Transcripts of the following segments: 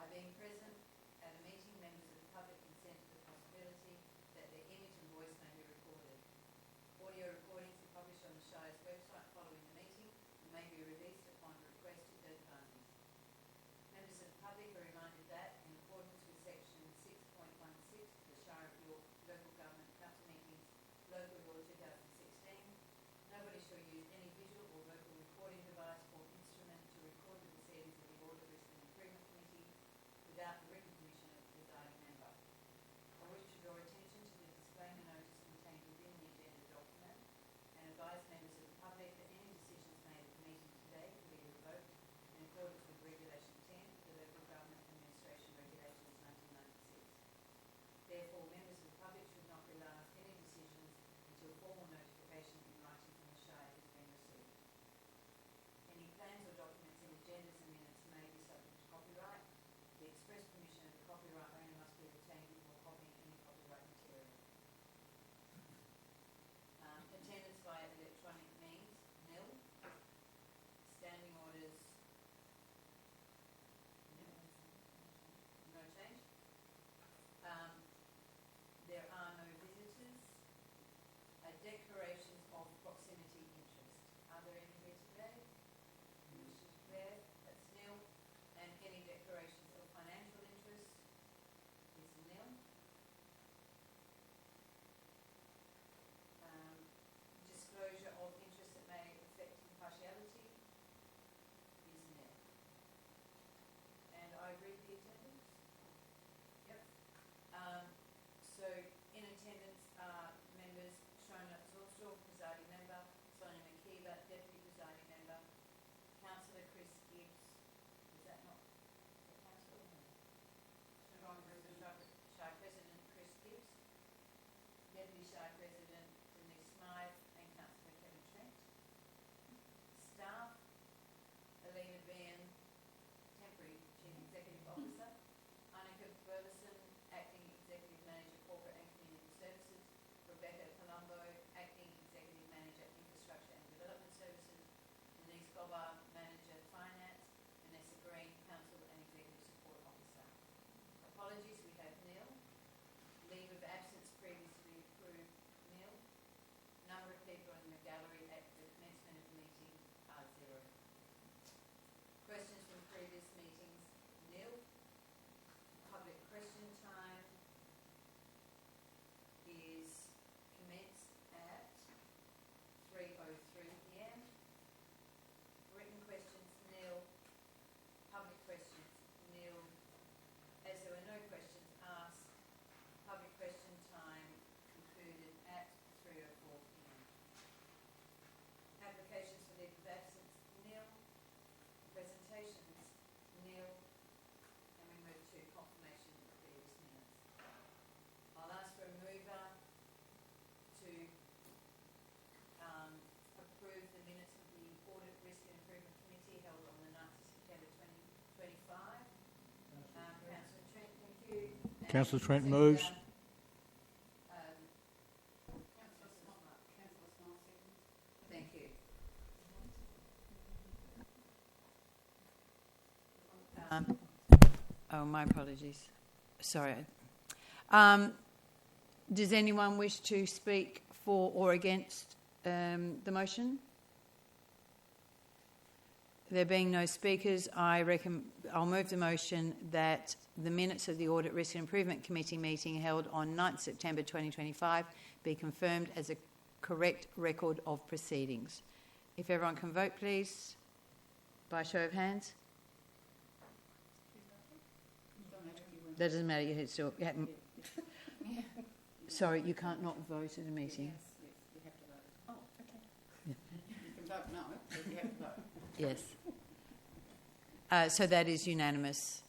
By being present at a meeting, members of the public consent to the possibility that their image and voice may be recorded. Audio recordings are published on the Shire's website following the meeting and may be released upon request to third parties. Members of the public are reminded that, in accordance with section 6.16 of the Shire of York Local Government Council Meetings Local Law 2016, nobody shall use any visual or vocal recording device or instrument to record the proceedings of the Audit, Risk and Improvement Committee without the written permission of the presiding member. I wish to draw attention to the disclaimer notice contained within the agenda document and advise members of the public that any decisions made at the meeting today can be revoked in accordance with Regulation 10 of the Local Government Administration Regulations 1996. Therefore, members of the public should not rely on any decisions until formal notification in writing from the Shire has been received. Any plans or documents in agendas and minutes may be subject to copyright. The express permission of the copyright owner must be obtained before copying any copyright material. Attendance via electronic means, nil. Standing orders, no change. There are no visitors. Declarations of proximity interest. Are there any here today? Who wish to declare? That's nil. And any declarations of financial interest is nil. Disclosure of interest that may affect impartiality is nil. And I read the attendance? Yep. So in attendance are members Shona Zorstall, presiding member, Sonia McKeever, deputy presiding member, Councillor Chris Gibbs. Is that not the councillor? No. Shire President Chris Gibbs, Deputy Shire President Denise Smythe, and Councillor Kevin Trent. Staff: Alina Bean, temporary Chief Executive Officer, Annika Burleson, Acting Executive Manager Corporate and Community Services, Rebecca Colombo, Acting Executive Manager Infrastructure and Development Services, Denise Gobber, Manager Finance, Vanessa Green, Council and Executive Support Officer. Apologies, we have nil. Leave of absence previously approved, nil. Number of people in the gallery at the commencement of the meeting are 0. Questions from previous meetings, nil. Public question time is commenced at 3:03 p.m. Written questions, nil. Public questions, nil. As there were no questions asked, public question time concluded at 3:04 p.m. Applications for leave of absence, nil. Presentations, nil. And we move to confirmation of the previous minutes. I'll ask for a mover to approve the minutes of the Audit, Risk and Improvement Committee held on the 9th of September 2025. Councillor Trent, thank you. Councillor Trent moves. Thank you. My apologies. Sorry. Does anyone wish to speak for or against the motion? There being no speakers, I'll move the motion that the minutes of the Audit, Risk and Improvement Committee meeting held on 9th September 2025 be confirmed as a correct record of proceedings. If everyone can vote, please, by show of hands. That doesn't matter. You still. Sorry, you can't not vote at a meeting. Yes, you have to vote. Oh, okay. You can vote no, but you have to vote. Yes. So that is unanimous.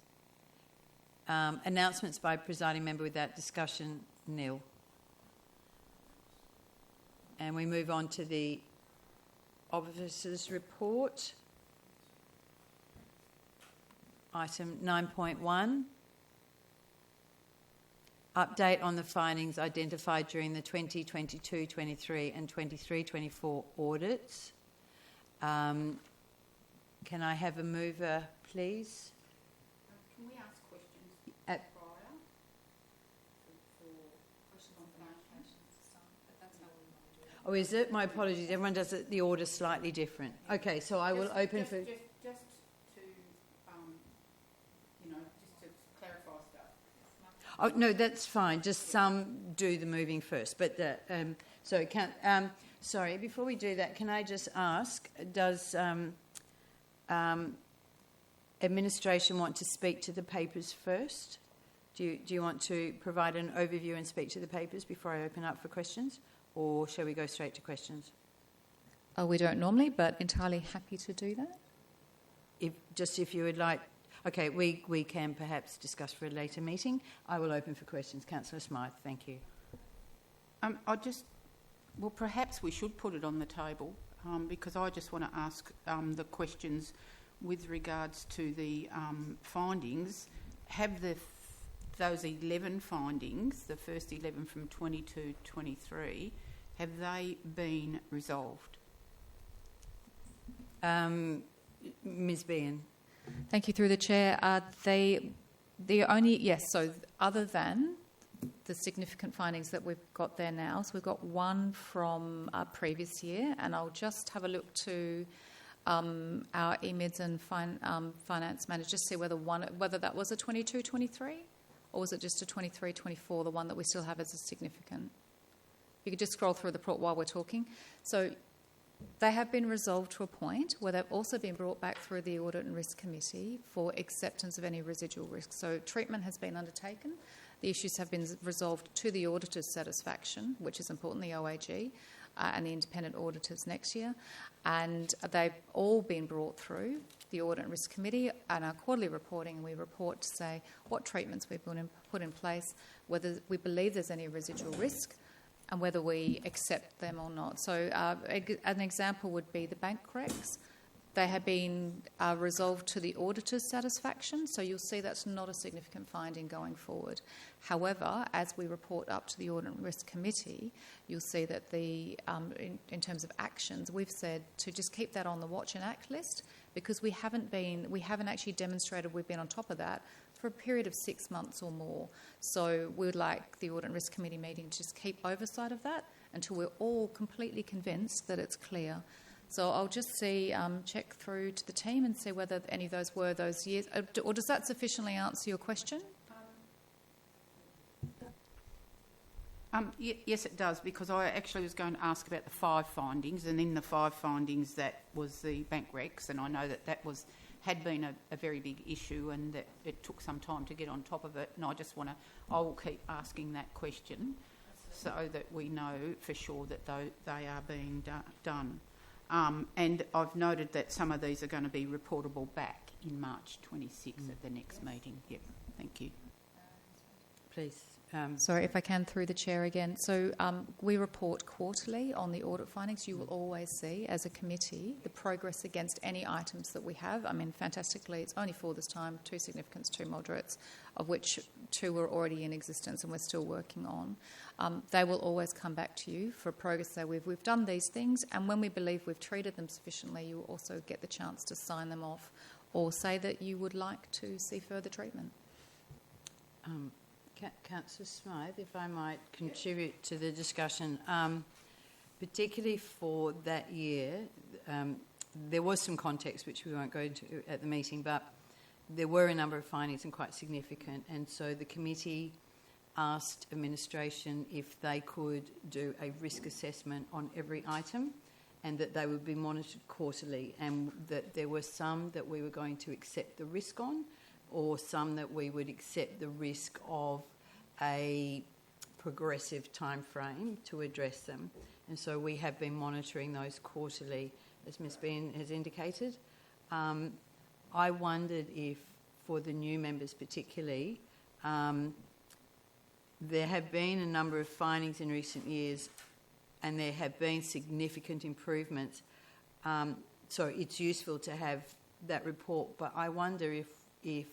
Announcements by presiding member without discussion, nil. And we move on to the officers' report. Item 9.1. Update on the findings identified during the 2022-23 and 23-24 audits. Can I have a mover, please? Can we ask Oh, is it? My apologies. Everyone does it, the order slightly different. Okay, so I will open for... Just to, just to clarify stuff. Oh, no, that's fine. Just some do the moving first. But, sorry, before we do that, can I just ask, does administration want to speak to the papers first? Do you want to provide an overview and speak to the papers before I open up for questions? Or shall we go straight to questions? We don't normally, but entirely happy to do that. If you would like... Okay, we can perhaps discuss for a later meeting. I will open for questions. Councillor Smythe, thank you. Perhaps we should put it on the table because I just want to ask the questions with regards to the findings. Have those 11 findings, the first 11 from 22-23, have they been resolved? Ms. Behan. Thank you, through the chair. So other than the significant findings that we've got there now, so we've got one from our previous year, and I'll just have a look to our EMIDS and finance manager, just see whether that was a 22-23 or was it just a 23-24, the one that we still have as a significant. You could just scroll through the report while we're talking. So they have been resolved to a point where they've also been brought back through the Audit and Risk Committee for acceptance of any residual risk. So treatment has been undertaken. The issues have been resolved to the auditor's satisfaction, which is important, the OAG, and the independent auditors next year. And they've all been brought through the Audit and Risk Committee and our quarterly reporting. We report to say what treatments we've put in place, whether we believe there's any residual risk, and whether we accept them or not. So an example would be the bank recs. They have been resolved to the auditor's satisfaction, so you'll see that's not a significant finding going forward. However, as we report up to the Audit and Risk Committee, you'll see that in terms of actions, we've said to just keep that on the watch and act list, because we haven't actually demonstrated we've been on top of that for a period of 6 months or more. So we would like the Audit and Risk Committee meeting to just keep oversight of that until we're all completely convinced that it's clear. So I'll just check through to the team and see whether any of those were those years. Or does that sufficiently answer your question? Yes, it does, because I actually was going to ask about the 5 findings, and in the 5 findings that was the bank recs, and I know that had been a very big issue and that it took some time to get on top of it, and I will keep asking that question so that we know for sure that they are being done. And I've noted that some of these are going to be reportable back in March 26 at the next meeting. Yep, thank you. Please. Sorry, if I can, through the chair again. So we report quarterly on the audit findings. You will always see, as a committee, the progress against any items that we have. I mean, fantastically, it's only 4 this time, 2 significants, 2 moderates, of which 2 were already in existence and we're still working on. They will always come back to you for progress. So we've done these things, and when we believe we've treated them sufficiently, you will also get the chance to sign them off or say that you would like to see further treatment. Councillor Smythe, if I might contribute to the discussion, particularly for that year, there was some context which we won't go into at the meeting, but there were a number of findings and quite significant, and so the committee asked administration if they could do a risk assessment on every item and that they would be monitored quarterly, and that there were some that we were going to accept the risk on, or some that we would accept the risk of a progressive time frame to address them. And so we have been monitoring those quarterly, as Ms. Behan has indicated. I wondered if, for the new members particularly, there have been a number of findings in recent years and there have been significant improvements. So it's useful to have that report, but I wonder if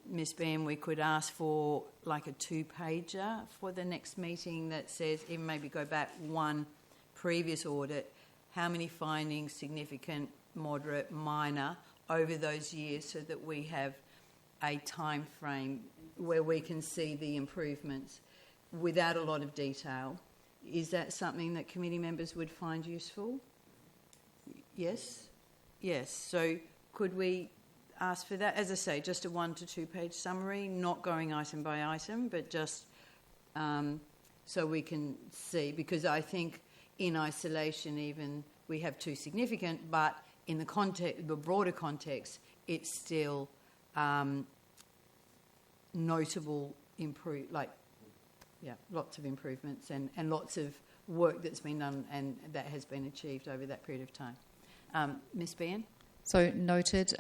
Ms. Behan, we could ask for like a 2-pager for the next meeting that says, even maybe go back one previous audit, how many findings, significant, moderate, minor, over those years, so that we have a time frame where we can see the improvements without a lot of detail, Is that something that committee members would find useful? Yes? Yes. So could we ask for that? As I say, just a 1 to 2 page summary, not going item by item, but just so we can see, because I think in isolation even we have too significant, but in the context, the broader context, it's still notable lots of improvements and lots of work that's been done and that has been achieved over that period of time. Ms. Behan? So noted,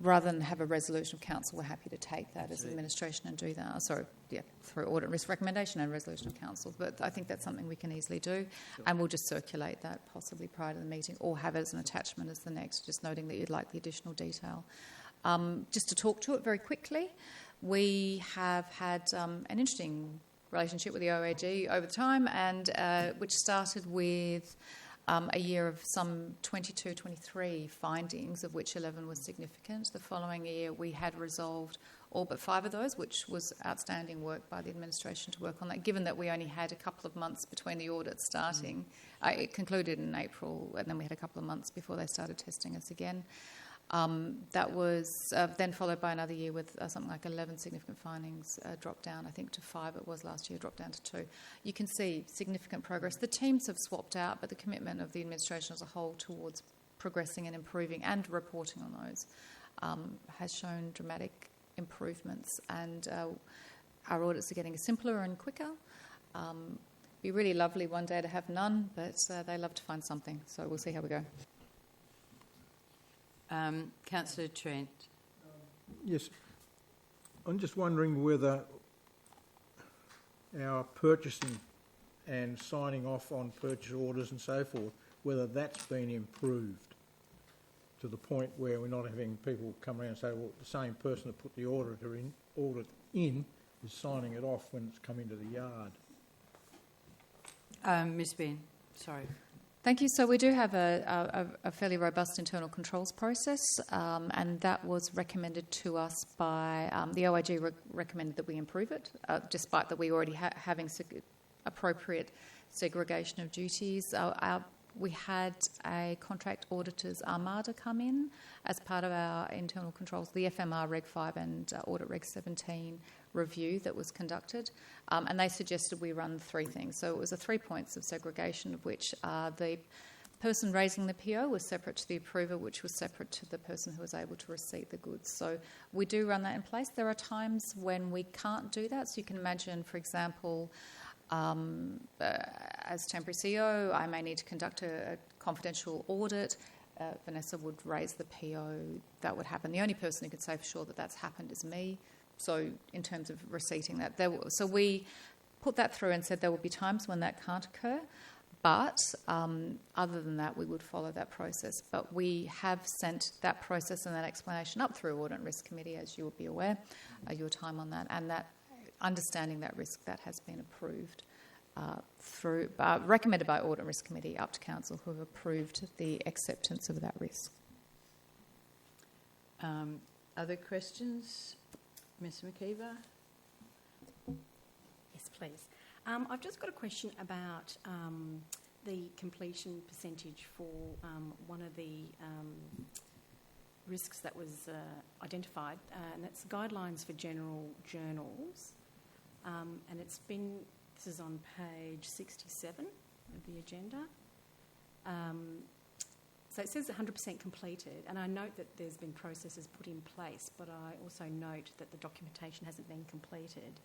rather than have a resolution of council, we're happy to take that as administration and do that. Through audit risk recommendation and resolution of council. But I think that's something we can easily do. Sure. And we'll just circulate that possibly prior to the meeting or have it as an attachment as the next, just noting that you'd like the additional detail. Just to talk to it very quickly, we have had an interesting relationship with the OAG over time, and which started with a year of some 22, 23 findings, of which 11 was significant. The following year, we had resolved all but 5 of those, which was outstanding work by the administration to work on that, given that we only had a couple of months between the audit starting. It concluded in April, and then we had a couple of months before they started testing us again. That was then followed by another year with something like 11 significant findings, dropped down, I think, to 5 it was last year, dropped down to 2. You can see significant progress. The teams have swapped out, but the commitment of the administration as a whole towards progressing and improving and reporting on those has shown dramatic improvements, and our audits are getting simpler and quicker. It'd be really lovely one day to have none, but they love to find something, so we'll see how we go. Councillor Trent. Yes. I'm just wondering whether our purchasing and signing off on purchase orders and so forth, whether that's been improved to the point where we're not having people come around and say, well, the same person that put the audit in is signing it off when it's come into the yard. Ms. Ben, sorry. Thank you. So we do have a fairly robust internal controls process, and that was recommended to us by the OIG. Recommended that we improve it, despite that we already having appropriate segregation of duties. We had a contract auditors armada come in as part of our internal controls, the FMR Reg 5 and Audit Reg 17 review that was conducted, and they suggested we run 3 things. So it was 3 points of segregation, of which the person raising the PO was separate to the approver, which was separate to the person who was able to receive the goods. So we do run that in place. There are times when we can't do that. So you can imagine, for example, as temporary CEO, I may need to conduct a confidential audit. Vanessa would raise the PO. That would happen. The only person who could say for sure that that's happened is me. So in terms of receipting that, so we put that through and said there will be times when that can't occur, but other than that, we would follow that process. But we have sent that process and that explanation up through Audit and Risk Committee, as you will be aware, your time on that, and that understanding that risk that has been approved recommended by Audit and Risk Committee up to Council, who have approved the acceptance of that risk. Other questions? Ms. McKeever? Yes, please. I've just got a question about the completion percentage for one of the risks that was identified, and that's guidelines for general journals. And this is on page 67 of the agenda. So it says 100% completed, and I note that there's been processes put in place, but I also note that the documentation hasn't been completed.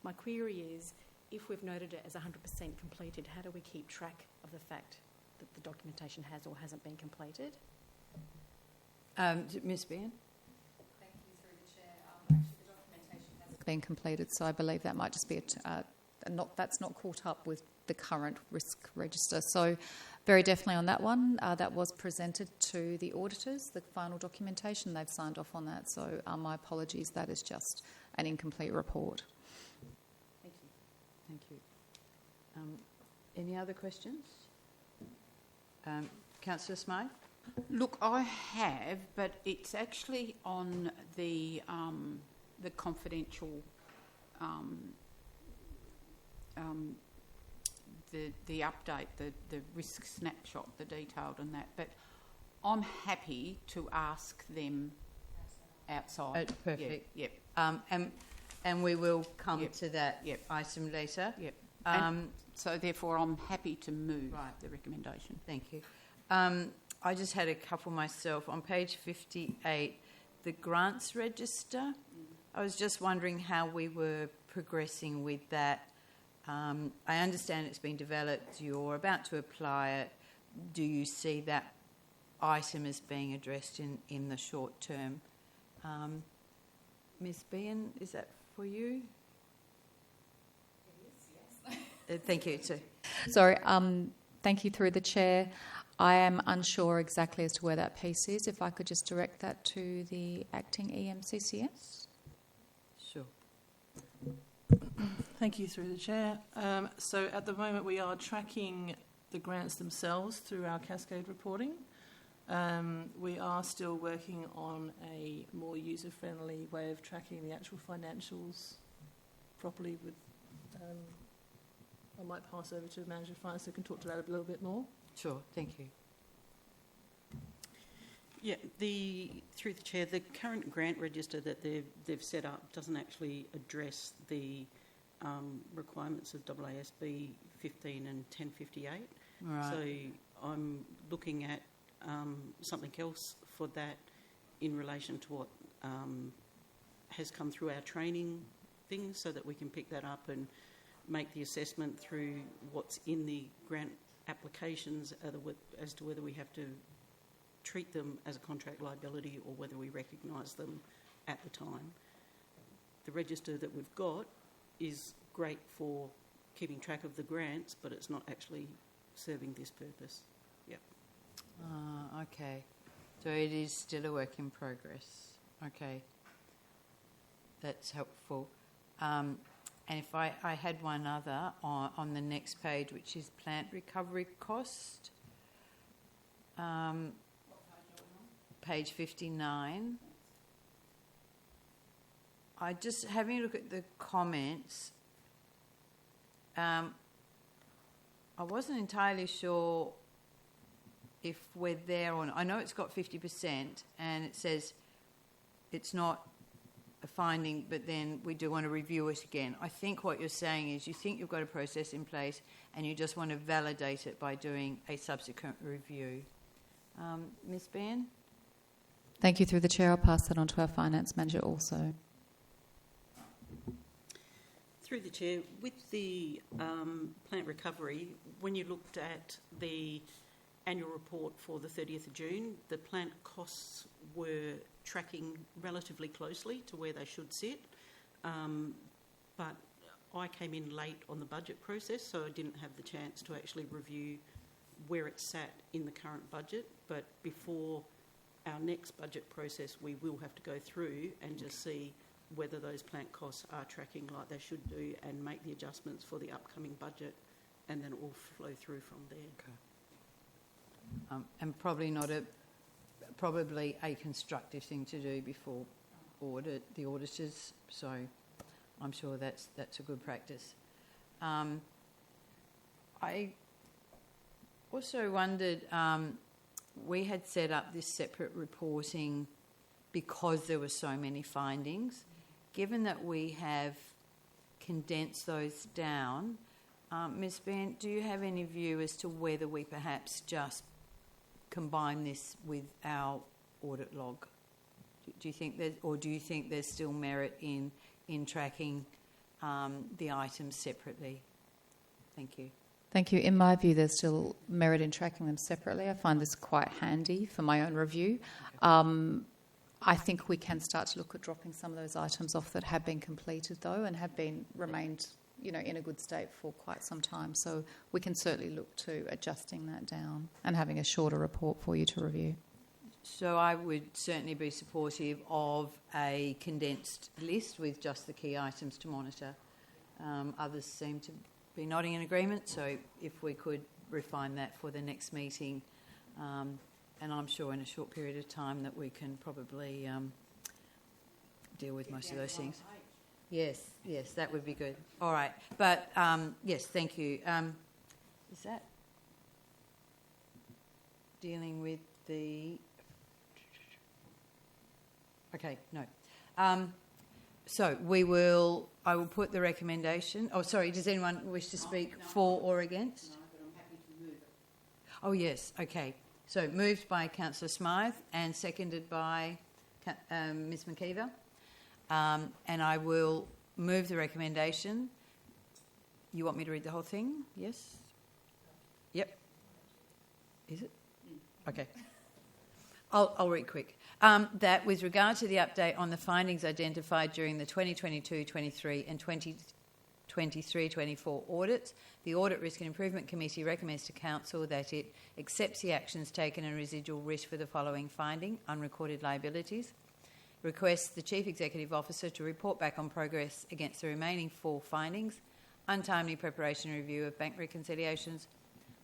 My query is, if we've noted it as 100% completed, how do we keep track of the fact that the documentation has or hasn't been completed? Ms. Ben? Thank you, through the Chair. Actually, the documentation hasn't been completed, so I believe that might just be that's not caught up with the current risk register. So very definitely on that one, that was presented to the auditors, the final documentation. They've signed off on that. So my apologies, that is just an incomplete report. Thank you. Thank you. Any other questions? Councillor Smythe? Look, I have, but it's actually on the confidential the update, the risk snapshot, the detailed and that. But I'm happy to ask them outside. Perfect. Yep. And we will come Yep. to that Yep. item later. Yep. And so therefore, I'm happy to move Right. the recommendation. Thank you. I just had a couple myself. On page 58, the grants register. I was just wondering how we were progressing with that. I understand it's been developed. You're about to apply it. Do you see that item as being addressed in the short term? Ms. Bean, is that for you? Thank you. So, Sorry, thank you through the chair. I am unsure exactly as to where that piece is. If I could just direct that to the acting EMCCS. sure. Thank you through the chair. So at the moment we are tracking the grants themselves through our cascade reporting. We are still working on a more user-friendly way of tracking the actual financials properly. With, I might pass over to the manager of finance who can talk to that a little bit more. Sure, thank you. Yeah, through the chair, the current grant register that they've set up doesn't actually address the requirements of AASB 15 and 1058. Right. So I'm looking at something else for that in relation to what has come through our training things, so that we can pick that up and make the assessment through what's in the grant applications as to whether we have to treat them as a contract liability or whether we recognise them at the time. The register that we've got is great for keeping track of the grants, but it's not actually serving this purpose. Yep. Okay. So it is still a work in progress. Okay. That's helpful. And if I had one other on the next page, which is plant recovery cost. Page 59. I just, having a look at the comments, I wasn't entirely sure if we're there or not. I know it's got 50% and it says it's not a finding, but then we do want to review it again. I think what you're saying is you think you've got a process in place and you just want to validate it by doing a subsequent review. Ms. Bean? Thank you through the chair. I'll pass that on to our finance manager also. Through the chair, with the plant recovery, when you looked at the annual report for the 30th of June, the plant costs were tracking relatively closely to where they should sit. But I came in late on the budget process, so I didn't have the chance to actually review where it sat in the current budget. But before our next budget process, we will have to go through and just see whether those plant costs are tracking like they should do and make the adjustments for the upcoming budget, and then it will flow through from there. Okay. And probably a constructive thing to do before audit the auditors. So I'm sure that's a good practice. I also wondered, we had set up this separate reporting because there were so many findings. Given that we have condensed those down, Ms. Bent, do you have any view as to whether we perhaps just combine this with our audit log? Do you think there's still merit in tracking the items separately? Thank you. Thank you. In my view, there's still merit in tracking them separately. I find this quite handy for my own review. I think we can start to look at dropping some of those items off that have been completed, though, and have remained, in a good state for quite some time. So we can certainly look to adjusting that down and having a shorter report for you to review. So I would certainly be supportive of a condensed list with just the key items to monitor. Others seem to be nodding in agreement, so if we could refine that for the next meeting, and I'm sure in a short period of time that we can probably deal with most of those things. Yes, that would be good. All right, but yes, thank you. Is that dealing with the... Okay, no. So I will put the recommendation. Oh, sorry, does anyone wish to speak for or against? No, but I'm happy to move it. Oh, yes, okay. So moved by Councillor Smythe and seconded by Ms McKeever. And I will move the recommendation. You want me to read the whole thing? Yes? Yep. Is it? Okay. I'll read quick. That with regard to the update on the findings identified during the 2022-23 and 2023-24 audits, the Audit Risk and Improvement Committee recommends to Council that it accepts the actions taken and residual risk for the following finding: unrecorded liabilities. Requests the Chief Executive Officer to report back on progress against the remaining 4 findings: untimely preparation and review of bank reconciliations,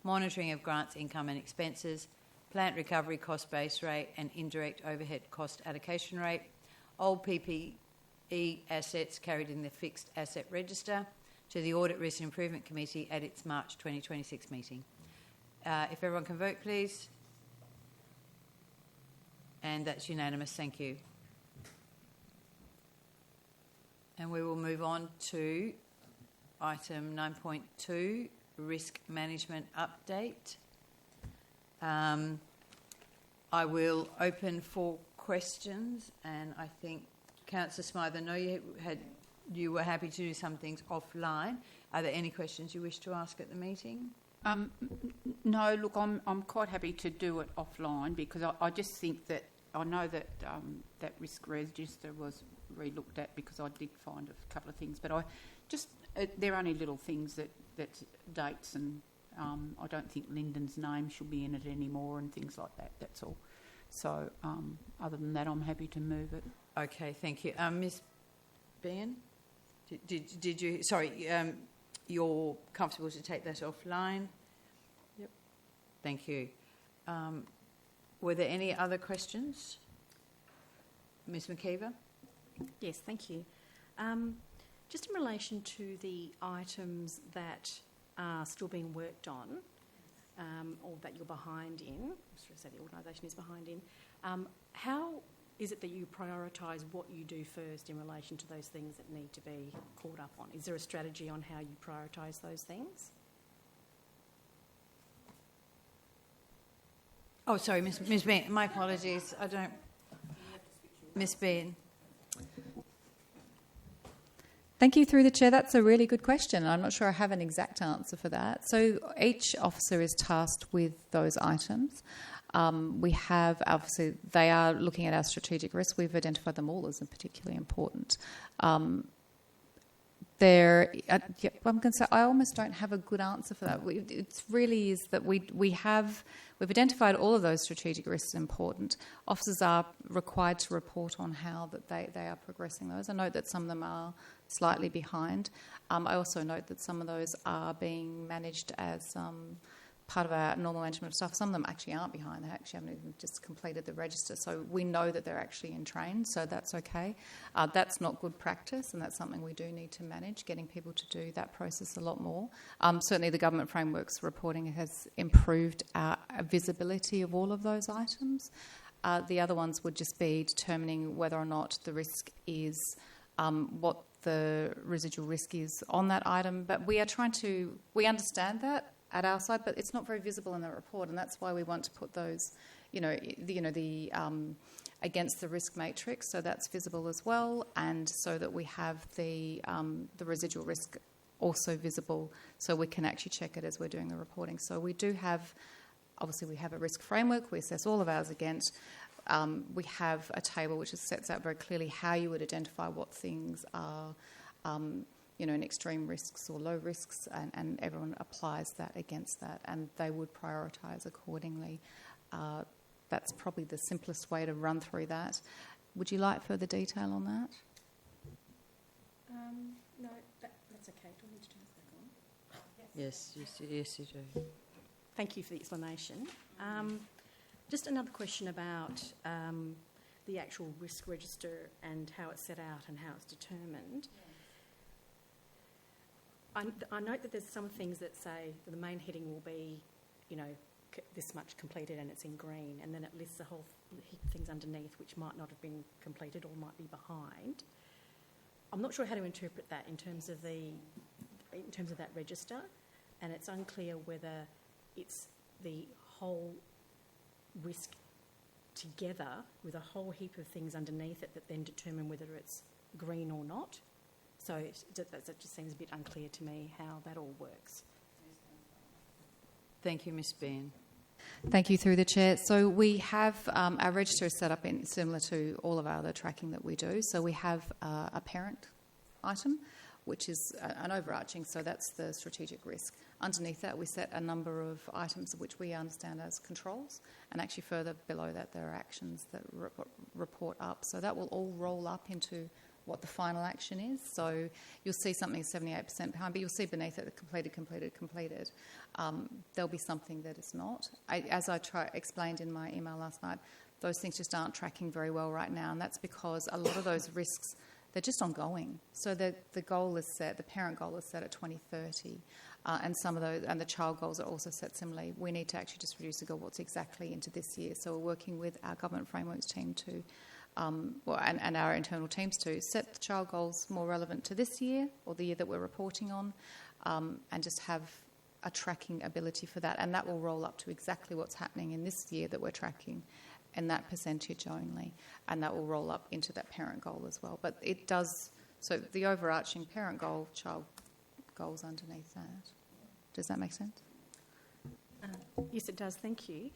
monitoring of grants, income and expenses, plant recovery cost base rate and indirect overhead cost allocation rate, old PPE assets carried in the fixed asset register, to the Audit Risk and Improvement Committee at its March 2026 meeting. If everyone can vote, please. And that's unanimous. Thank you. And we will move on to item 9.2, risk management update. I will open for questions, and I think Councillor Smythe, I know you were happy to do some things offline. Are there any questions you wish to ask at the meeting? No, look, I'm quite happy to do it offline, because I just think that I know that that risk register was re-looked at, because I did find a couple of things, but they're only little things that dates, and I don't think Lyndon's name should be in it anymore and things like that. That's all. So other than that, I'm happy to move it. Okay, thank you. Ms. Behan, did you? Sorry, you're comfortable to take that offline? Yep. Thank you. Were there any other questions? Ms. McKeever? Yes, thank you. Just in relation to the items that are still being worked on, or that you're behind in, or say the organisation is behind in, how is it that you prioritise what you do first in relation to those things that need to be caught up on? Is there a strategy on how you prioritise those things? Oh, sorry, Ms. Behan. My apologies. I don't... Ms. Behan. Thank you, through the chair. That's a really good question. I'm not sure I have an exact answer for that. So each officer is tasked with those items. We have, obviously, they are looking at our strategic risk. We've identified them all as particularly important. I'm going to say I almost don't have a good answer for that. It really is that we've identified all of those strategic risks important. Officers are required to report on how that they are progressing those. I note that some of them are slightly behind. I also note that some of those are being managed as part of our normal management of stuff. Some of them actually aren't behind. They actually haven't even just completed the register. So we know that they're actually in train, so that's okay. That's not good practice, and that's something we do need to manage, getting people to do that process a lot more. Certainly the government frameworks reporting has improved our visibility of all of those items. The other ones would just be determining whether or not the risk is what the residual risk is on that item. But we understand that at our side, but it's not very visible in the report, and that's why we want to put those, the against the risk matrix, so that's visible as well, and so that we have the residual risk also visible, so we can actually check it as we're doing the reporting. So we do have, obviously, we have a risk framework. We assess all of ours against. We have a table which sets out very clearly how you would identify what things are. In extreme risks or low risks, and everyone applies that against that, and they would prioritise accordingly. That's probably the simplest way to run through that. Would you like further detail on that? No, that's okay. Do we need to turn this back on? Yes, you do. Thank you for the explanation. Just another question about the actual risk register and how it's set out and how it's determined. I note that there's some things that say that the main heading will be, this much completed and it's in green, and then it lists a whole heap of things underneath which might not have been completed or might be behind. I'm not sure how to interpret that in terms of that register, and it's unclear whether it's the whole risk together with a whole heap of things underneath it that then determine whether it's green or not. So that just seems a bit unclear to me how that all works. Thank you, Ms. Bean. Thank you, through the chair. So we have our register is set up in similar to all of our other tracking that we do. So we have a parent item, which is an overarching, so that's the strategic risk. Underneath that, we set a number of items which we understand as controls, and actually further below that, there are actions that report up. So that will all roll up into what the final action is. So you'll see something 78% behind, but you'll see beneath it the completed. There'll be something that is not. As I explained in my email last night, those things just aren't tracking very well right now, and that's because a lot of those risks, they're just ongoing. So the goal is set, the parent goal is set at 2030, and some of those, and the child goals are also set similarly. We need to actually just reduce the goal what's exactly into this year. So we're working with our government frameworks team to, and our internal teams to set the child goals more relevant to this year or the year that we're reporting on, and just have a tracking ability for that. And that will roll up to exactly what's happening in this year that we're tracking, and that percentage only, and that will roll up into that parent goal as well. But it does, so the overarching parent goal, child goals underneath that. Does that make sense? Yes, it does. Thank you.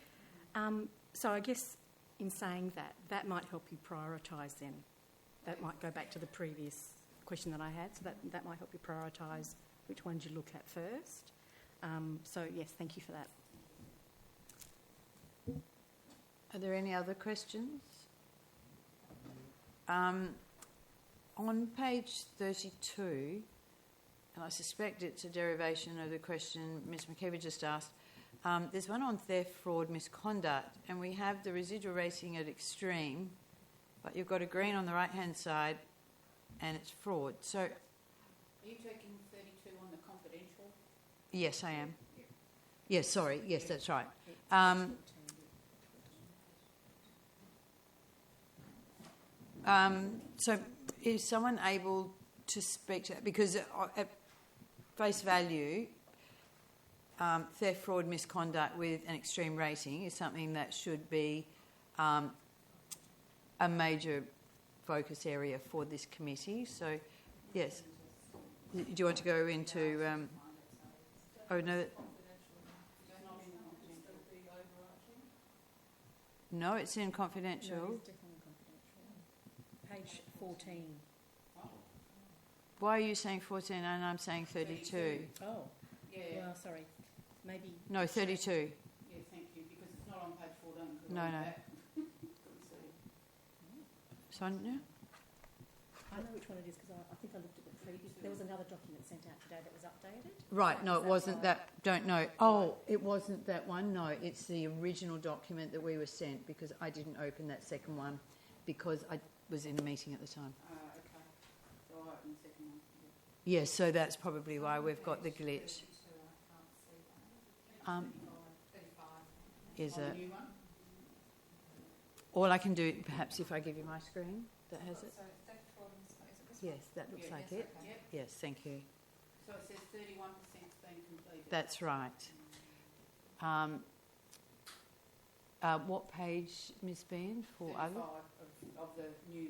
So I guess in saying that, that might help you prioritise then. That might go back to the previous question that I had, so that might help you prioritise which ones you look at first. So yes, thank you for that. Are there any other questions? On page 32, and I suspect it's a derivation of the question Ms McKeever just asked, there's one on theft, fraud, misconduct, and we have the residual rating at extreme, but you've got a green on the right-hand side, and it's fraud. So, Are you taking 32 on the confidential? yes, I am. Yes, sorry. Yes, that's right. So is someone able to speak to that? Because at face value, theft, fraud, misconduct with an extreme rating is something that should be a major focus area for this committee. So, yes. Do you want to go into... oh, no. No, it's in confidential. Page 14. Why are you saying 14 and I'm saying 32? Oh, Yeah. well, sorry. Maybe... No, 32. Yeah, thank you, because it's not on page 14. No. So, no? I know which one it is because I think I looked at the previous... There was another document sent out today that was updated. Right, no, it wasn't that. Don't know. Oh, it wasn't that one. No, it's the original document that we were sent, because I didn't open that second one because I was in a meeting at the time. Okay. So I'll open the second one. Yes, so that's probably why we've got the glitch. Is On it? the new one? All I can do, perhaps, if I give you my screen that has it. So theft, fraud, and misconduct, is it this Yes, that looks Yeah, like yes, it. okay. Yep. Yes, thank you. So it says 31%'s been completed. That's right. What page, Ms. Bean, for 35 other? of the new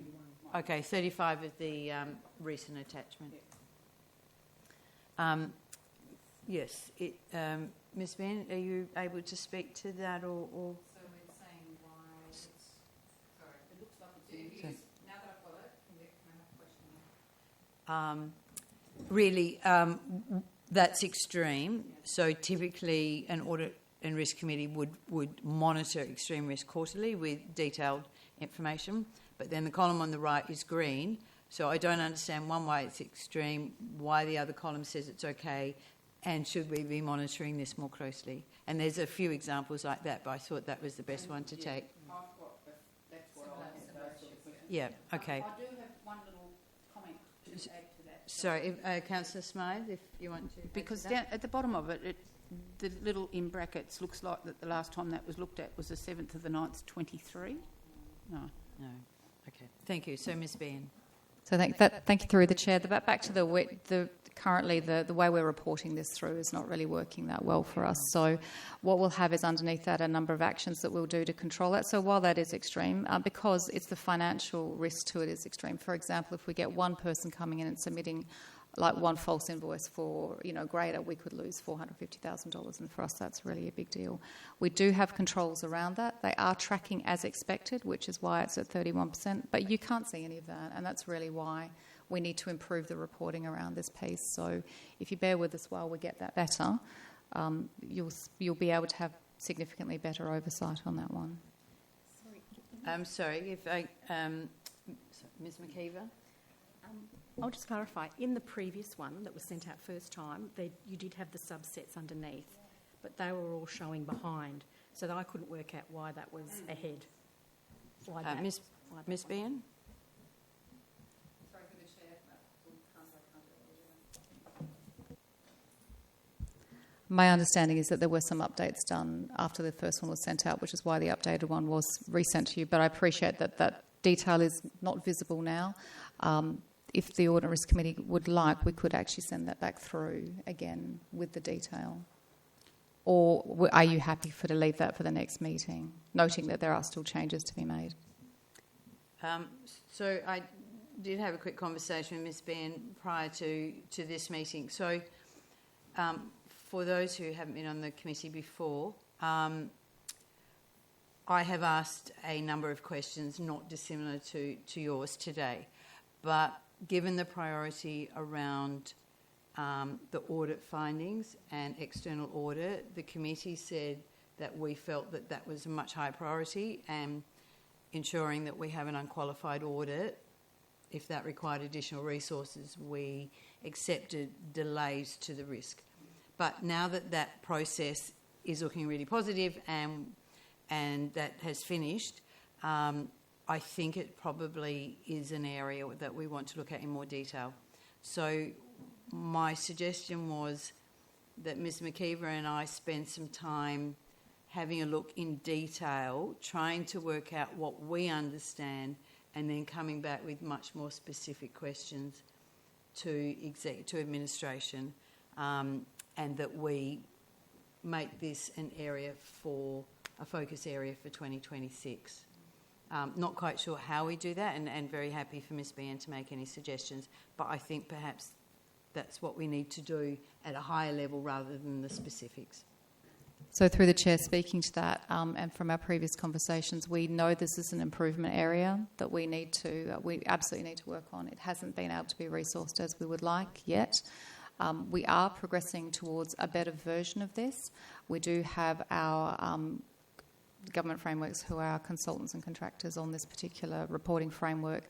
one. Okay, 35 of the recent attachment. Yes, Ms. Bean, are you able to speak to that or... So we're saying why it's... Sorry. It looks like it's It is, now that I've got it, can I have a question? Really, that's extreme. So typically an audit and risk committee would monitor extreme risk quarterly with detailed information, but then the column on the right is green. So I don't understand, one, why it's extreme, why the other column says it's okay, and should we be monitoring this more closely? And there's a few examples like that, but I thought that was the best one to take. I've got, that's what I have, those sort of questions. Yeah, okay. I do have one little comment to add to that. Sorry, Councillor Smythe, if you want to. Because add to that. down at the bottom of it, the little in brackets looks like that the last time that was looked at was the 7th of the 9th, 23. No. No. Okay. Thank you. So, Ms. Bean. So thank you through the chair. Back to currently the way we're reporting this through is not really working that well for us. So what we'll have is underneath that a number of actions that we'll do to control that. So while that is extreme, because it's the financial risk to it is extreme. For example, if we get one person coming in and submitting like one false invoice for, greater, we could lose $450,000, and for us that's really a big deal. We do have controls around that. They are tracking as expected, which is why it's at 31%, but you can't see any of that, and that's really why we need to improve the reporting around this piece. So if you bear with us while we get that better, you'll be able to have significantly better oversight on that one. I'm sorry, if Ms. McKeever? I'll just clarify. In the previous one that was sent out first time, you did have the subsets underneath, but they were all showing behind, so that I couldn't work out why that was ahead. Ms. Bean? Sorry for the chair. My understanding is that there were some updates done after the first one was sent out, which is why the updated one was resent to you, but I appreciate that detail is not visible now. If the Audit Risk Committee would like, we could actually send that back through again with the detail. Or are you happy to leave that for the next meeting, noting that there are still changes to be made? So I did have a quick conversation with Ms. Bean prior to this meeting. So for those who haven't been on the committee before, I have asked a number of questions not dissimilar to yours today, but given the priority around the audit findings and external audit, the committee said that we felt that was a much higher priority, and ensuring that we have an unqualified audit, if that required additional resources, we accepted delays to the risk. But now that process is looking really positive and that has finished, I think it probably is an area that we want to look at in more detail. So my suggestion was that Ms. McKeever and I spend some time having a look in detail, trying to work out what we understand, and then coming back with much more specific questions to administration, and that we make this a focus area for 2026. Not quite sure how we do that, and very happy for Ms. Bean to make any suggestions, but I think perhaps that's what we need to do at a higher level rather than the specifics. So through the chair, speaking to that, and from our previous conversations, we know this is an improvement area that we absolutely need to work on. It hasn't been able to be resourced as we would like yet. We are progressing towards a better version of this. We do have our government frameworks, who are our consultants and contractors on this particular reporting framework,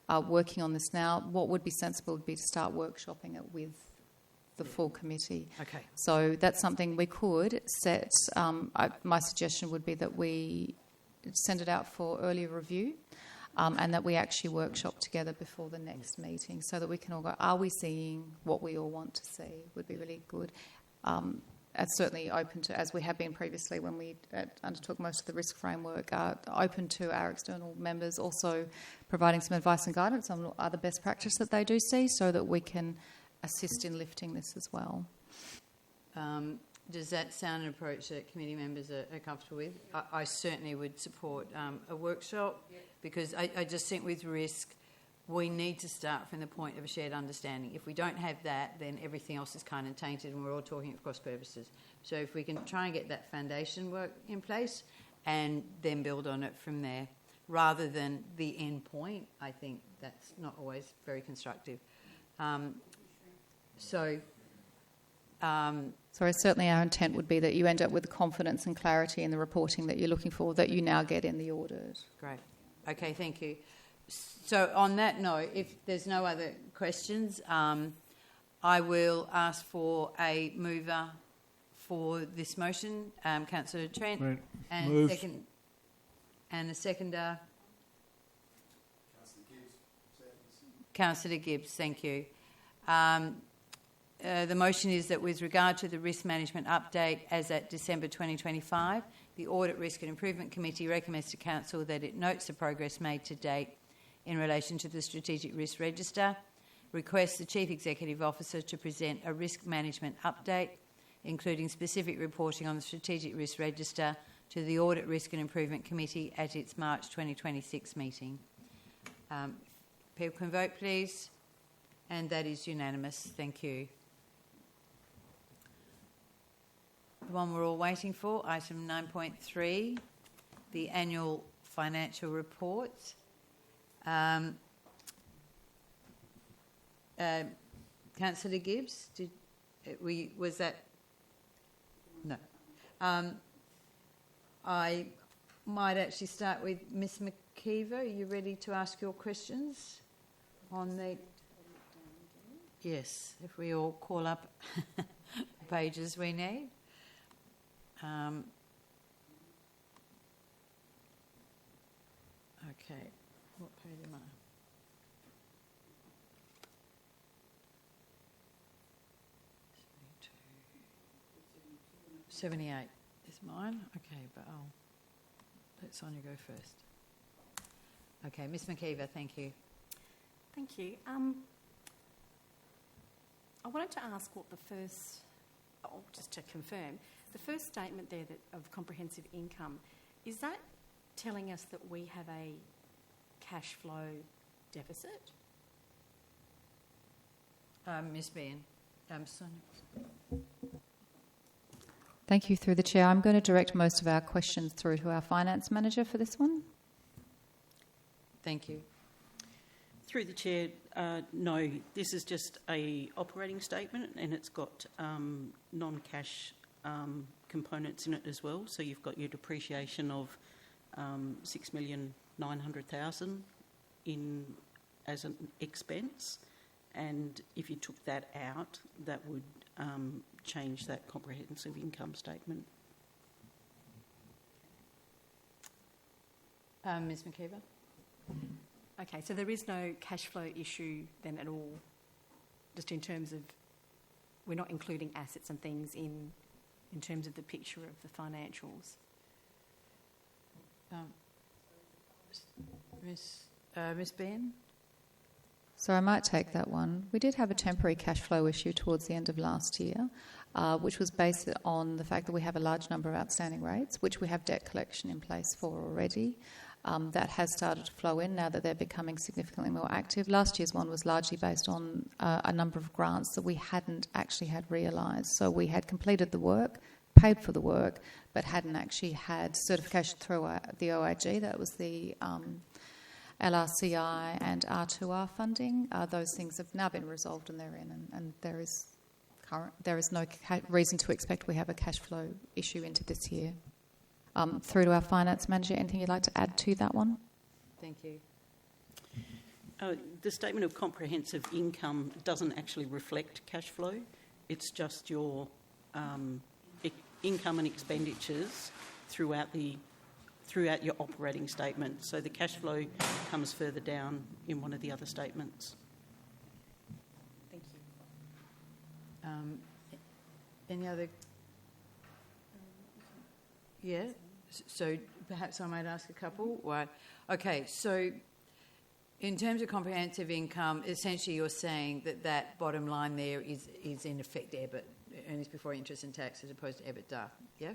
are working on this now. What would be sensible would be to start workshopping it with the full committee. Okay. So that's something we could set. My suggestion would be that we send it out for early review, and that we actually workshop together before the next meeting, so that we can all go, are we seeing what we all want to see? Would be really good. It's certainly open to, as we have been previously when we undertook most of the risk framework, open to our external members also providing some advice and guidance on other best practice that they do see, so that we can assist in lifting this as well. Does that sound an approach that committee members are comfortable with? I certainly would support a workshop, because I just think with risk, we need to start from the point of a shared understanding. If we don't have that, then everything else is kind of tainted, and we're all talking at cross purposes. So if we can try and get that foundation work in place and then build on it from there, rather than the end point, I think that's not always very constructive. Sorry, certainly our intent would be that you end up with the confidence and clarity in the reporting that you're looking for, that you now get in the audit. Great. Okay, thank you. So on that note, if there's no other questions, I will ask for a mover for this motion, Councillor Trent, Right. and Moved. a seconder. Councillor Gibbs, thank you. The motion is that with regard to the risk management update as at December 2025, the Audit, Risk and Improvement Committee recommends to Council that it notes the progress made to date in relation to the Strategic Risk Register, requests the Chief Executive Officer to present a risk management update, including specific reporting on the Strategic Risk Register, to the Audit, Risk and Improvement Committee at its March 2026 meeting. People can vote, please. And that is unanimous. Thank you. The one we're all waiting for, item 9.3, the annual financial report. Councillor Gibbs, was that? No. I might actually start with Ms McKeever. Are you ready to ask your questions on the... Yes, if we all call up the pages we need. Okay, what page am I? 78 is mine. Okay, but I'll let Sonia go first. Okay, Ms McKeever, thank you. Thank you. I wanted to ask what the first, just to confirm, the first statement there of comprehensive income, is that telling us that we have a cash flow deficit? Ms Bean, Sonia. Thank you. Through the Chair, I'm going to direct most of our questions through to our Finance Manager for this one. Thank you. Through the Chair, no, this is just a operating statement and it's got non-cash components in it as well. So you've got your depreciation of 6,900,000 in as an expense, and if you took that out, that would change that comprehensive income statement. Ms McKeever? Okay, so there is no cash flow issue then at all, just in terms of we're not including assets and things in terms of the picture of the financials. Ms Bean? So I might take that one. We did have a temporary cash flow issue towards the end of last year, which was based on the fact that we have a large number of outstanding rates, which we have debt collection in place for already. That has started to flow in now that they're becoming significantly more active. Last year's one was largely based on a number of grants that we hadn't actually had realised. So we had completed the work, paid for the work, but hadn't actually had certification through the OIG. That was the LRCI and R2R funding. Those things have now been resolved and they're in, and there is no reason to expect we have a cash flow issue into this year. Through to our Finance Manager, anything you'd like to add to that one? Thank you. The statement of comprehensive income doesn't actually reflect cash flow. It's just your income and expenditures throughout your operating statement. So the cash flow comes further down in one of the other statements. Thank you. Any other? Yeah. So perhaps I might ask a couple. Right. Okay. So in terms of comprehensive income, essentially you're saying that bottom line there is in effect EBIT, earnings before interest and tax, as opposed to EBITDA. Yeah.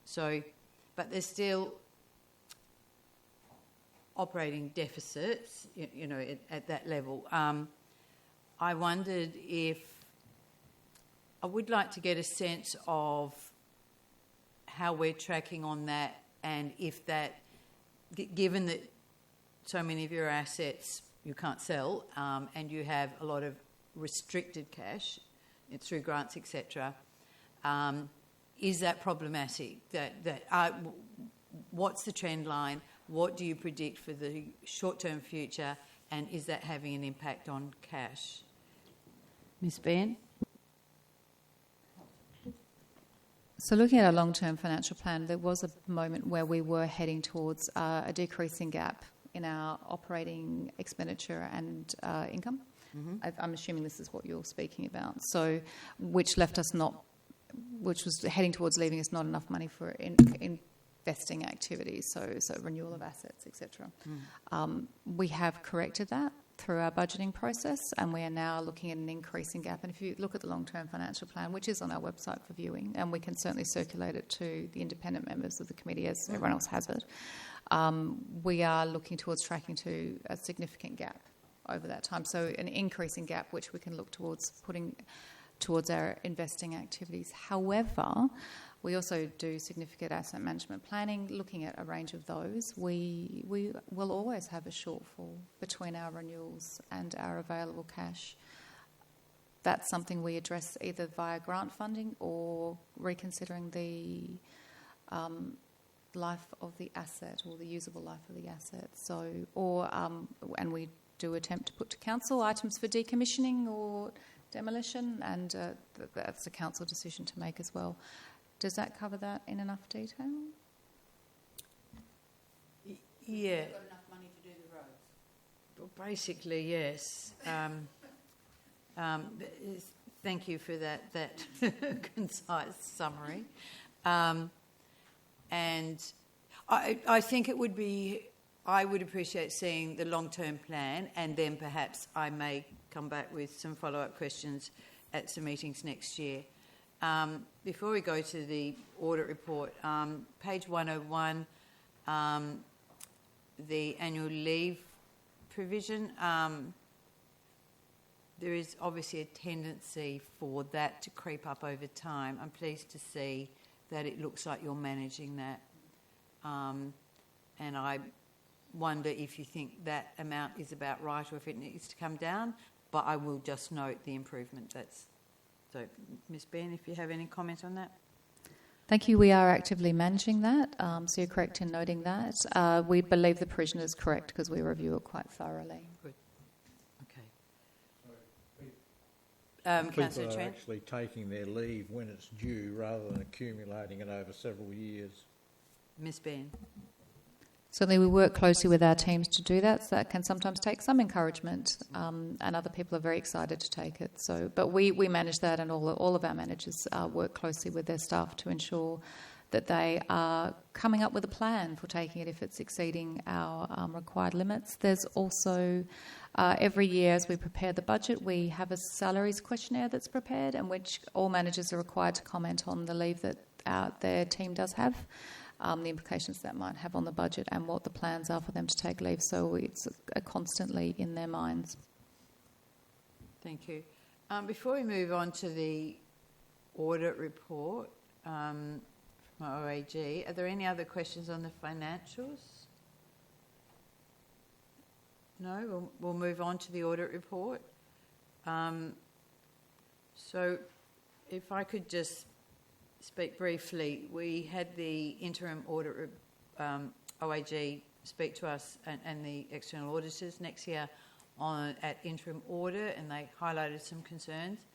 So, but there's still operating deficits, you know, at that level. I wondered if I would like to get a sense of how we're tracking on that, and if that, given that so many of your assets you can't sell, and you have a lot of restricted cash through grants, etc., is that problematic? What's the trend line? What do you predict for the short-term future, and is that having an impact on cash? Ms Bean? So looking at our long-term financial plan, there was a moment where we were heading towards a decreasing gap in our operating expenditure and income. I'm assuming this is what you're speaking about. So, which was heading towards leaving us not enough money for investing activities, so renewal of assets, etc. We have corrected that through our budgeting process, and we are now looking at an increasing gap. And if you look at the long-term financial plan, which is on our website for viewing, and we can certainly circulate it to the independent members of the committee as everyone else has it, we are looking towards tracking to a significant gap over that time. So an increasing gap which we can look towards putting towards our investing activities. However, we also do significant asset management planning. Looking at a range of those, we will always have a shortfall between our renewals and our available cash. That's something we address either via grant funding or reconsidering the life of the asset or the usable life of the asset. So, and we do attempt to put to council items for decommissioning or demolition, and that's a council decision to make as well. Does that cover that in enough detail? Yeah. Got enough money to do the roads? Well, basically, yes. Thank you for that concise summary. And I think it would be, I would appreciate seeing the long-term plan, and then perhaps I may come back with some follow-up questions at some meetings next year. Before we go to the audit report, page 101, the annual leave provision, there is obviously a tendency for that to creep up over time. I'm pleased to see that it looks like you're managing that. And I wonder if you think that amount is about right or if it needs to come down, but I will just note the improvement. So, Ms. Ben, if you have any comment on that? Thank you. We are actively managing that, so you're correct in noting that. We believe the provision is correct because we review it quite thoroughly. Good. Okay. People Councillor are Tran? actually taking their leave when it's due rather than accumulating it over several years. Ms. Ben? Certainly, we work closely with our teams to do that. So that can sometimes take some encouragement, and other people are very excited to take it. So, but we manage that, and all of our managers work closely with their staff to ensure that they are coming up with a plan for taking it if it's exceeding our required limits. There's also every year as we prepare the budget, we have a salaries questionnaire that's prepared, in which all managers are required to comment on the leave that their team does have. The implications that might have on the budget and what the plans are for them to take leave. So it's constantly in their minds. Thank you. Before we move on to the audit report from OAG, are there any other questions on the financials? No? We'll move on to the audit report. So if I could just speak briefly, we had the interim audit OAG speak to us and the external auditors next year at interim audit, and they highlighted some concerns.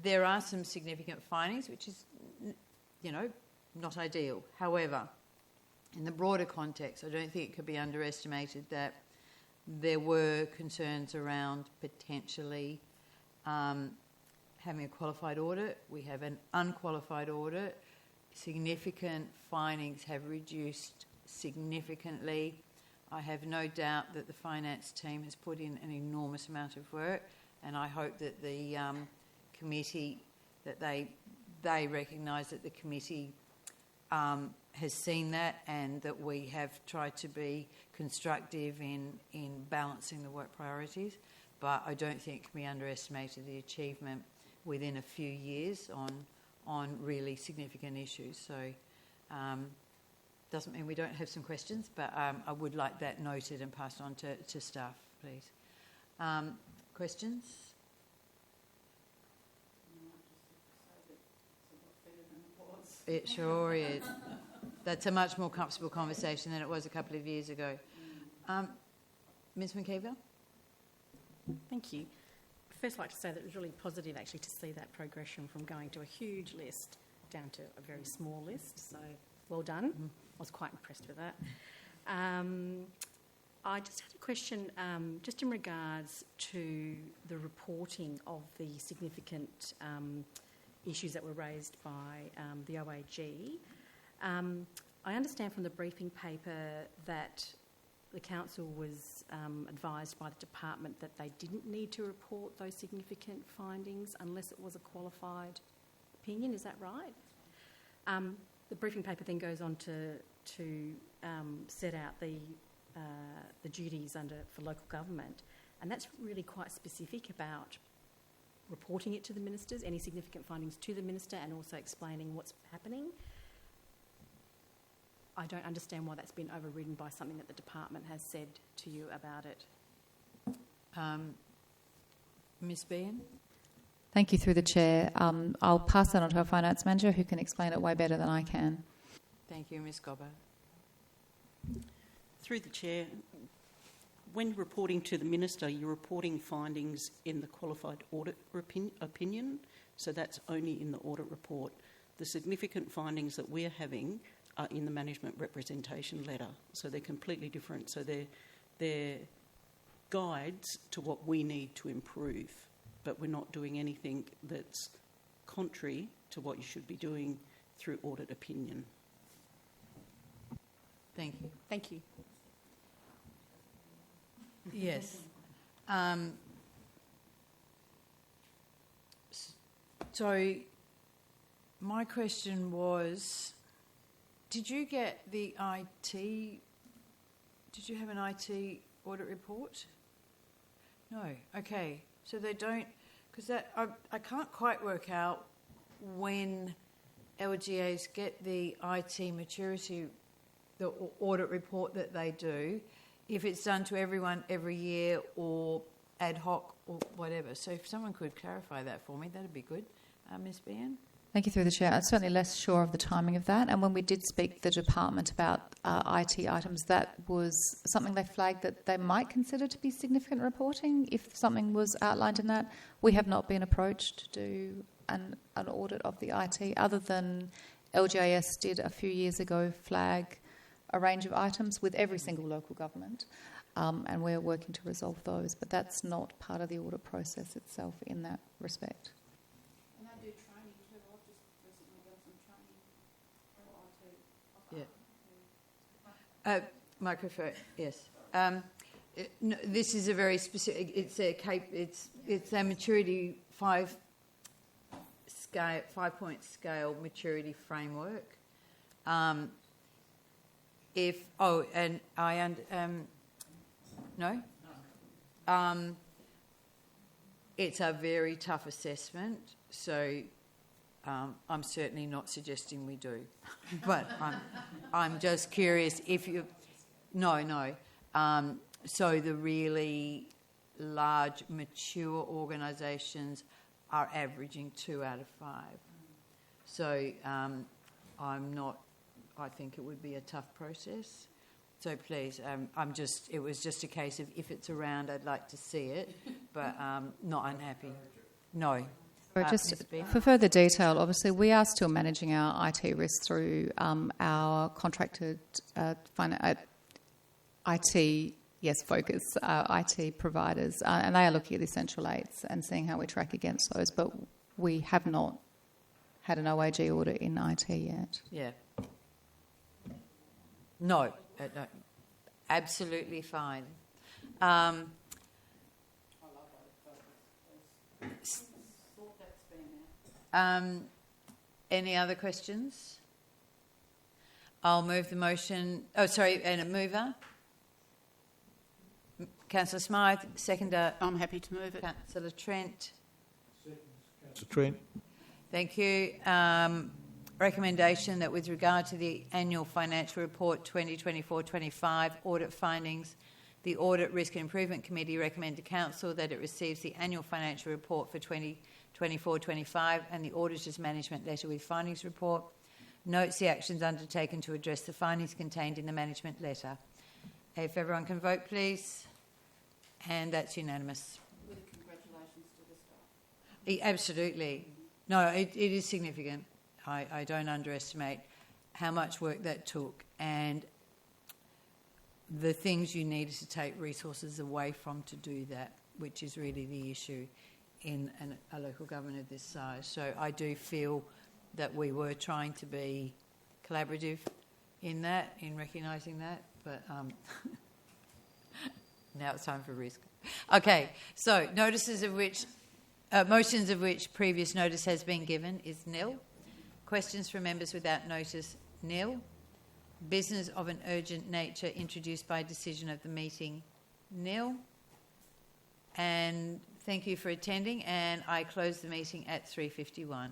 There are some significant findings, which is, not ideal. However, in the broader context, I don't think it could be underestimated that there were concerns around potentially having a qualified audit. We have an unqualified audit. Significant findings have reduced significantly. I have no doubt that the finance team has put in an enormous amount of work, and I hope that the committee, that they recognise that the committee has seen that, and that we have tried to be constructive in balancing the work priorities. But I don't think it can be underestimated the achievement within a few years on really significant issues. So doesn't mean we don't have some questions, but I would like that noted and passed on to staff, please. Questions? It sure is. That's a much more comfortable conversation than it was a couple of years ago. Ms. McKeever? Thank you. First, I'd like to say that it was really positive actually to see that progression from going to a huge list down to a very small list. So well done. I was quite impressed with that. I just had a question just in regards to the reporting of the significant issues that were raised by the OAG. I understand from the briefing paper that the council was advised by the department that they didn't need to report those significant findings unless it was a qualified opinion. Is that right? The briefing paper then goes on to set out the duties for local government, and that's really quite specific about reporting it to the ministers, any significant findings to the minister, and also explaining what's happening. I don't understand why that's been overridden by something that the department has said to you about it. Ms. Behan? Thank you, through the chair. I'll pass that on to our finance manager, who can explain it way better than I can. Thank you, Ms. Gobbo. Through the chair, when you're reporting to the minister, you're reporting findings in the qualified audit opinion, so that's only in the audit report. The significant findings that we're having are in the management representation letter, so they're completely different. So they're guides to what we need to improve, but we're not doing anything that's contrary to what you should be doing through audit opinion. Thank you. Thank you. Yes. So my question was, did you get the IT, did you have an IT audit report? No. Okay. So they don't, because I can't quite work out when LGAs get the IT maturity, the audit report that they do, if it's done to everyone every year or ad hoc or whatever. So if someone could clarify that for me, that'd be good. Ms. Behan? Thank you, through the chair. I'm certainly less sure of the timing of that. And when we did speak to the department about IT items, that was something they flagged that they might consider to be significant reporting if something was outlined in that. We have not been approached to do an audit of the IT, other than LGIS did a few years ago flag a range of items with every single local government, and we're working to resolve those. But that's not part of the audit process itself in that respect. And they do training too. I've just recently done some training for IT. Yeah. Microphone, yes. No, this is a very specific, it's a maturity 5-point scale maturity framework. It's a very tough assessment, so I'm certainly not suggesting we do, but I'm just curious if you. No. So the really large, mature organisations are averaging 2 out of 5. So I think it would be a tough process. So please, it was just a case of if it's around, I'd like to see it, but not unhappy. No. Just for further detail, obviously we are still managing our IT risk through our contracted IT, focus, IT providers, and they are looking at the essential 8s and seeing how we track against those, but we have not had an OAG audit in IT yet. Yeah. No, absolutely fine. Any other questions? I'll move the motion. Oh, sorry, and a mover? Councillor Smythe, seconder. I'm happy to move it. Councillor Trent. Councillor Trent. Thank you. Recommendation that with regard to the annual financial report 2024-25 audit findings, the Audit Risk and Improvement Committee recommend to Council that it receives the annual financial report for 2024-25 and the Auditor's Management Letter with Findings Report, notes the actions undertaken to address the findings contained in the Management Letter. If everyone can vote, please. And that's unanimous. With congratulations to the staff. Absolutely. No, it is significant. I don't underestimate how much work that took, and the things you needed to take resources away from to do that, which is really the issue in a local government of this size. So I do feel that we were trying to be collaborative in that, in recognising that, but now it's time for risk. Okay, so motions of which previous notice has been given is nil. Questions from members without notice, nil. Business of an urgent nature introduced by decision of the meeting, nil. And thank you for attending, and I close the meeting at 3:51.